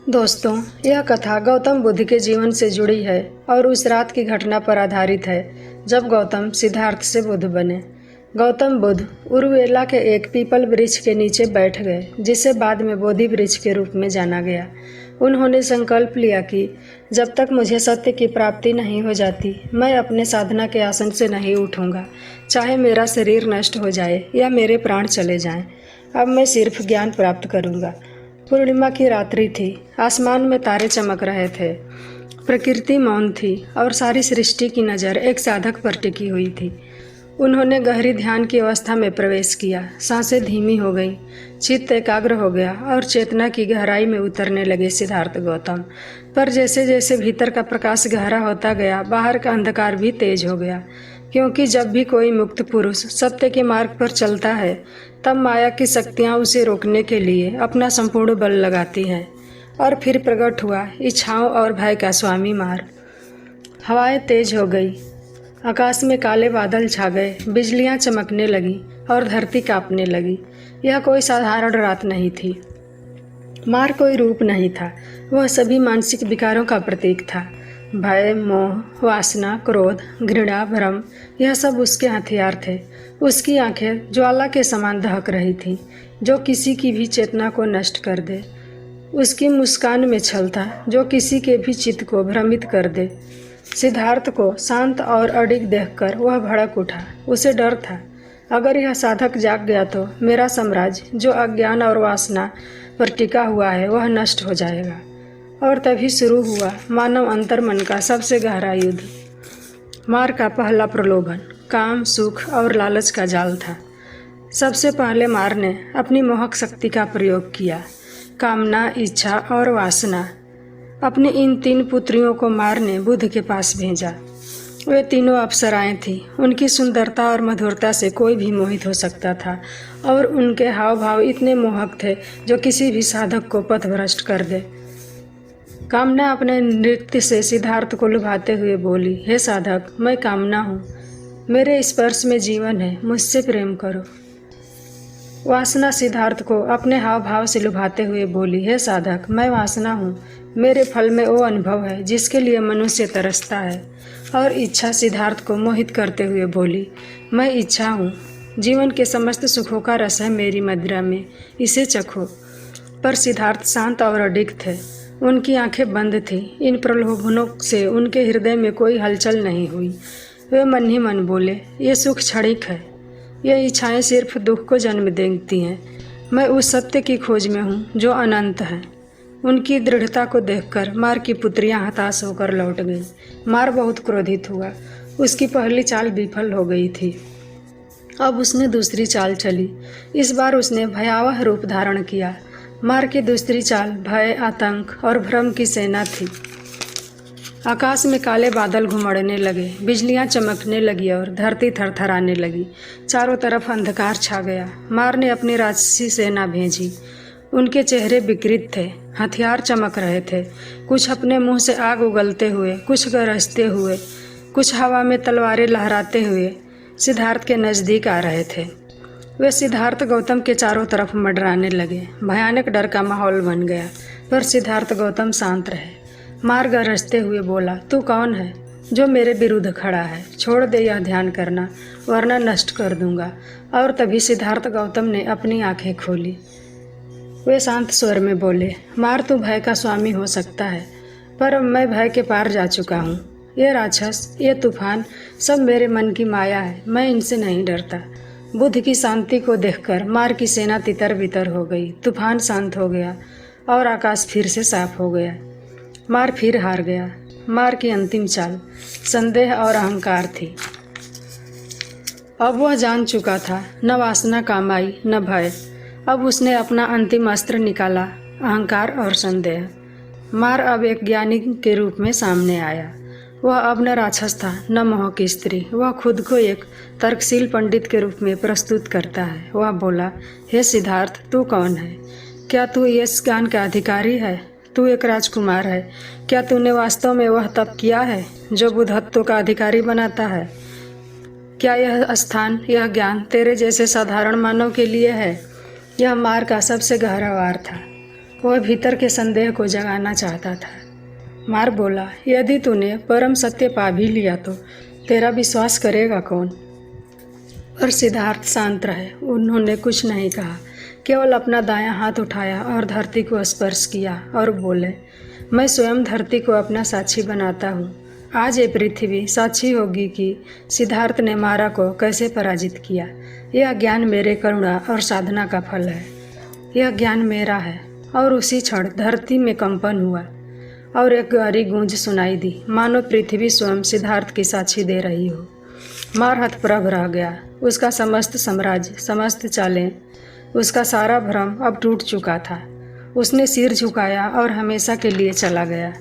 दोस्तों, यह कथा गौतम बुद्ध के जीवन से जुड़ी है और उस रात की घटना पर आधारित है जब गौतम सिद्धार्थ से बुद्ध बने। गौतम बुद्ध उरुवेला के एक पीपल वृक्ष के नीचे बैठ गए, जिसे बाद में बोधि वृक्ष के रूप में जाना गया। उन्होंने संकल्प लिया कि जब तक मुझे सत्य की प्राप्ति नहीं हो जाती, मैं अपने साधना के आसन से नहीं उठूंगा, चाहे मेरा शरीर नष्ट हो जाए या मेरे प्राण चले जाएं। अब मैं सिर्फ ज्ञान प्राप्त करूंगा। पूर्णिमा की रात्रि थी। आसमान में तारे चमक रहे थे। प्रकृति मौन थी और सारी सृष्टि की नज़र एक साधक पर टिकी हुई थी। उन्होंने गहरी ध्यान की अवस्था में प्रवेश किया। सांसें धीमी हो गई, चित्त एकाग्र हो गया और चेतना की गहराई में उतरने लगे सिद्धार्थ गौतम। पर जैसे जैसे भीतर का प्रकाश गहरा होता गया, बाहर का अंधकार भी तेज हो गया। क्योंकि जब भी कोई मुक्त पुरुष सत्य के मार्ग पर चलता है, तब माया की शक्तियाँ उसे रोकने के लिए अपना संपूर्ण बल लगाती हैं। और फिर प्रकट हुआ इच्छाओं और भय का स्वामी मार्ग। हवाएं तेज हो गई, आकाश में काले बादल छा गए, बिजलियां चमकने लगी और धरती कांपने लगी। यह कोई साधारण रात नहीं थी। मार कोई रूप नहीं था, वह सभी मानसिक विकारों का प्रतीक था। भय, मोह, वासना, क्रोध, घृणा, भ्रम, यह सब उसके हथियार थे। उसकी आंखें ज्वाला के समान दहक रही थीं, जो किसी की भी चेतना को नष्ट कर दे। उसकी मुस्कान में छल था, जो किसी के भी चित्त को भ्रमित कर दे। सिद्धार्थ को शांत और अडिग देखकर वह भड़क उठा। उसे डर था, अगर यह साधक जाग गया तो मेरा साम्राज्य, जो अज्ञान और वासना पर टिका हुआ है, वह नष्ट हो जाएगा। और तभी शुरू हुआ मानव अंतर्मन का सबसे गहरा युद्ध। मार का पहला प्रलोभन काम, सुख और लालच का जाल था। सबसे पहले मार ने अपनी मोहक शक्ति का प्रयोग किया। कामना, इच्छा और वासना, अपनी इन 3 पुत्रियों को मार ने बुद्ध के पास भेजा। वे तीनों अप्सराएं थीं। उनकी सुंदरता और मधुरता से कोई भी मोहित हो सकता था और उनके हाव भाव इतने मोहक थे जो किसी भी साधक को पथभ्रष्ट कर दे। कामना अपने नृत्य से सिद्धार्थ को लुभाते हुए बोली, हे साधक, मैं कामना हूँ, मेरे स्पर्श में जीवन है, मुझसे प्रेम करो। वासना सिद्धार्थ को अपने हाव भाव से लुभाते हुए बोली, हे साधक, मैं वासना हूँ, मेरे फल में वो अनुभव है जिसके लिए मनुष्य तरसता है। और इच्छा सिद्धार्थ को मोहित करते हुए बोली, मैं इच्छा हूँ, जीवन के समस्त सुखों का रस है मेरी मदिरा में, इसे चखो। पर सिद्धार्थ शांत और अडिग थे। उनकी आंखें बंद थीं। इन प्रलोभनों से उनके हृदय में कोई हलचल नहीं हुई। वे मन ही मन बोले, ये सुख क्षणिक है, ये इच्छाएं सिर्फ दुख को जन्म देती हैं। मैं उस सत्य की खोज में हूँ जो अनंत है। उनकी दृढ़ता को देखकर मार की पुत्रियां हताश होकर लौट गईं। मार बहुत क्रोधित हुआ। उसकी पहली चाल विफल हो गई थी। अब उसने दूसरी चाल चली। इस बार उसने भयावह रूप धारण किया। मार की दूसरी चाल भय, आतंक और भ्रम की सेना थी। आकाश में काले बादल घुमड़ने लगे, बिजलियां चमकने लगी और धरती थरथराने लगी। चारों तरफ अंधकार छा गया। मार ने अपनी राक्षसी सेना भेजी। उनके चेहरे विकृत थे, हथियार चमक रहे थे, कुछ अपने मुंह से आग उगलते हुए, कुछ गरजते हुए, कुछ हवा में तलवारें लहराते हुए सिद्धार्थ के नज़दीक आ रहे थे। वे सिद्धार्थ गौतम के चारों तरफ मंडराने लगे। भयानक डर का माहौल बन गया, पर सिद्धार्थ गौतम शांत रहे। मार गरजते हुए बोला, तू कौन है जो मेरे विरुद्ध खड़ा है? छोड़ दे यह ध्यान करना, वरना नष्ट कर दूंगा। और तभी सिद्धार्थ गौतम ने अपनी आंखें खोली। वे शांत स्वर में बोले, मार, तू भय का स्वामी हो सकता है, पर अब मैं भय के पार जा चुका हूँ। ये राक्षस, ये तूफान सब मेरे मन की माया है, मैं इनसे नहीं डरता। बुद्ध की शांति को देखकर मार की सेना तितर बितर हो गई। तूफान शांत हो गया और आकाश फिर से साफ हो गया। मार फिर हार गया। मार की अंतिम चाल संदेह और अहंकार थी। अब वह जान चुका था, न वासना काम आई, न भय। अब उसने अपना अंतिम अस्त्र निकाला, अहंकार और संदेह। मार अब एक ज्ञानी के रूप में सामने आया। वह अब न राक्षस था, न मोह की स्त्री। वह खुद को एक तर्कशील पंडित के रूप में प्रस्तुत करता है। वह बोला, हे सिद्धार्थ, तू कौन है? क्या तू इस ज्ञान का अधिकारी है? तू एक राजकुमार है। क्या तूने वास्तव में वह तप किया है जो बुद्धत्व का अधिकारी बनाता है? क्या यह स्थान, यह ज्ञान तेरे जैसे साधारण मानव के लिए है? यह मार का सबसे गहरा वार था। वह भीतर के संदेह को जगाना चाहता था। मार बोला, यदि तूने परम सत्य पा भी लिया तो तेरा विश्वास करेगा कौन? पर सिद्धार्थ शांत रहे। उन्होंने कुछ नहीं कहा, केवल अपना दायां हाथ उठाया और धरती को स्पर्श किया और बोले, मैं स्वयं धरती को अपना साक्षी बनाता हूँ। आज ये पृथ्वी साक्षी होगी कि सिद्धार्थ ने मारा को कैसे पराजित किया। यह ज्ञान मेरे करुणा और साधना का फल है। यह ज्ञान मेरा है। और उसी क्षण धरती में कंपन हुआ और एक गहरी गूंज सुनाई दी, मानो पृथ्वी स्वयं सिद्धार्थ की साक्षी दे रही हो। मार हतप्रभ रह गया। उसका समस्त साम्राज्य, समस्त चालें, उसका सारा भ्रम अब टूट चुका था। उसने सिर झुकाया और हमेशा के लिए चला गया।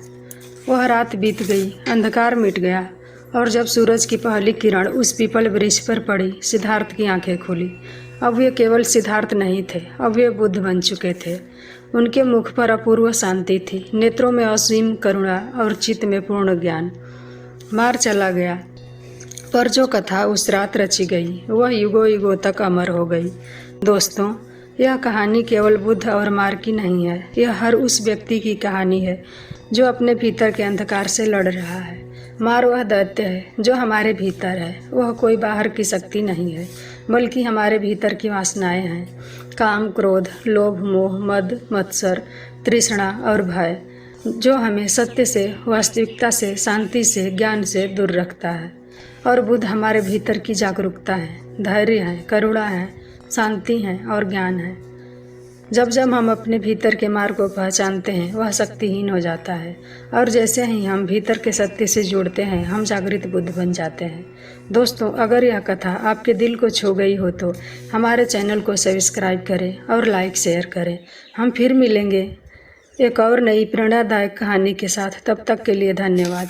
वह रात बीत गई, अंधकार मिट गया और जब सूरज की पहली किरण उस पीपल वृक्ष पर पड़ी, सिद्धार्थ की आंखें खुली। अब वे केवल सिद्धार्थ नहीं थे, अब वे बुद्ध बन चुके थे। उनके मुख पर अपूर्व शांति थी, नेत्रों में असीम करुणा और चित्त में पूर्ण ज्ञान। मार चला गया, पर जो कथा उस रात रची गई वह युगों युगों तक अमर हो गई। दोस्तों, यह कहानी केवल बुद्ध और मार की नहीं है। यह हर उस व्यक्ति की कहानी है जो अपने भीतर के अंधकार से लड़ रहा है। मार वह दैत्य है जो हमारे भीतर है। वह कोई बाहर की शक्ति नहीं है, बल्कि हमारे भीतर की वासनाएं हैं। काम, क्रोध, लोभ, मोह, मद, मत्सर, तृष्णा और भय, जो हमें सत्य से, वास्तविकता से, शांति से, ज्ञान से दूर रखता है। और बुद्ध हमारे भीतर की जागरूकता है, धैर्य है, करुणा है, शांति है और ज्ञान है। जब जब हम अपने भीतर के मार्ग को पहचानते हैं, वह शक्तिहीन हो जाता है। और जैसे ही हम भीतर के सत्य से जुड़ते हैं, हम जागृत बुद्ध बन जाते हैं। दोस्तों, अगर यह कथा आपके दिल को छू गई हो तो हमारे चैनल को सब्सक्राइब करें और लाइक शेयर करें। हम फिर मिलेंगे एक और नई प्रेरणादायक कहानी के साथ। तब तक के लिए धन्यवाद।